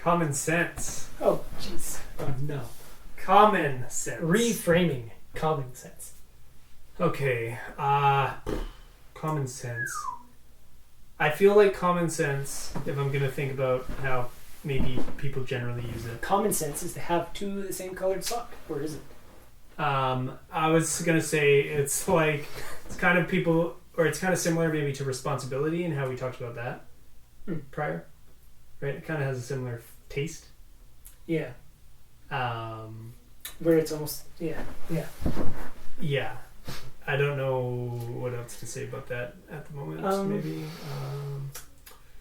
Common sense. Oh, jeez. Oh, no. Common sense. Reframing common sense. Okay. Common sense. I feel like common sense, if I'm going to think about how maybe people generally use it. Common sense is to have two of the same colored sock, or is it? I was going to say it's like, it's kind of people, or it's kind of similar maybe to responsibility and how we talked about that prior. Right? It kind of has a similar taste. Yeah. Where it's almost, yeah. Yeah. I don't know what else to say about that at the moment. Maybe.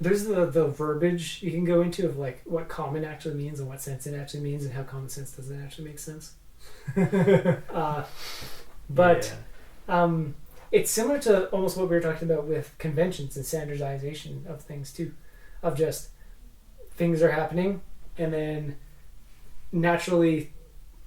There's the verbiage you can go into of like what common actually means and what sense it actually means and how common sense doesn't actually make sense. But it's similar to almost what we were talking about with conventions and standardization of things too, of just things are happening and then naturally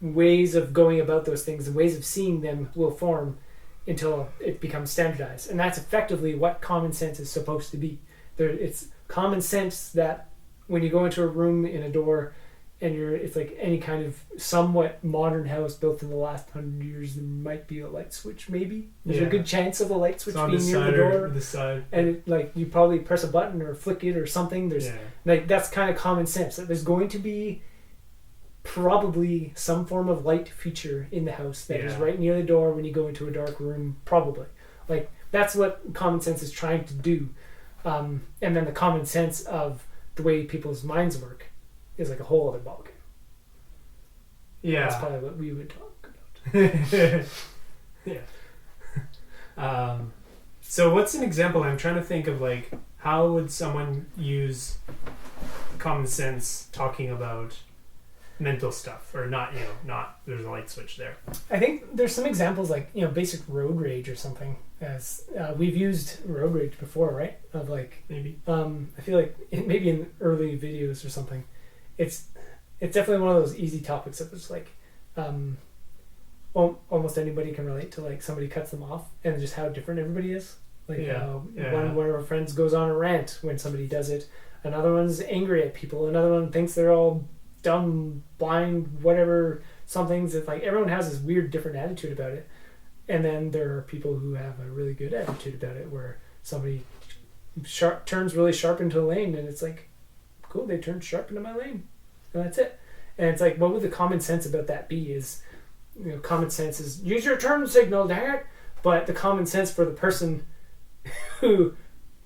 ways of going about those things and ways of seeing them will form until it becomes standardized. And that's effectively what common sense is supposed to be. It's common sense that when you go into a room in a door and it's like any kind of somewhat modern house built in the last 100 years, there might be a light switch maybe. There's a good chance of a light switch being near the door. The side. And you probably press a button or flick it or something. That's kind of common sense. That there's going to be probably some form of light feature in the house that is right near the door when you go into a dark room, probably. Like, that's what common sense is trying to do. And then the common sense of the way people's minds work is like a whole other ballgame. Yeah. That's probably what we would talk about. Yeah. So what's an example? I'm trying to think of like, how would someone use common sense talking about mental stuff, or not there's a light switch there. I think there's some examples like basic road rage or something, as we've used road rage before, right? Of like maybe I feel like maybe in early videos or something. It's definitely one of those easy topics that was like almost anybody can relate to, like somebody cuts them off and just how different everybody is. Like one of our friends goes on a rant when somebody does it, another one's angry at people, another one thinks they're all dumb, blind, whatever, somethings. It's like everyone has this weird different attitude about it. And then there are people who have a really good attitude about it, where somebody turns really sharp into a lane and it's like, cool, they turned sharp into my lane. And that's it. And it's like, what would the common sense about that be? Is, common sense is use your turn signal, dang it. But the common sense for the person who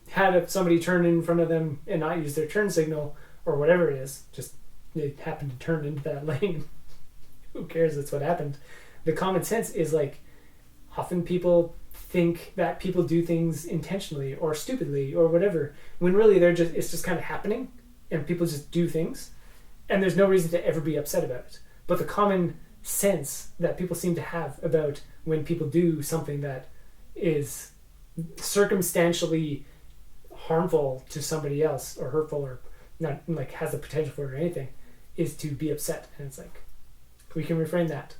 had somebody turn in front of them and not use their turn signal or whatever it is, just they happened to turn into that lane. Who cares? That's what happened. The common sense is like, often people think that people do things intentionally or stupidly or whatever, when really it's just kind of happening and people just do things and there's no reason to ever be upset about it. But the common sense that people seem to have about when people do something that is circumstantially harmful to somebody else or hurtful or not, like has the potential for it or anything, is to be upset. And it's like, we can reframe that.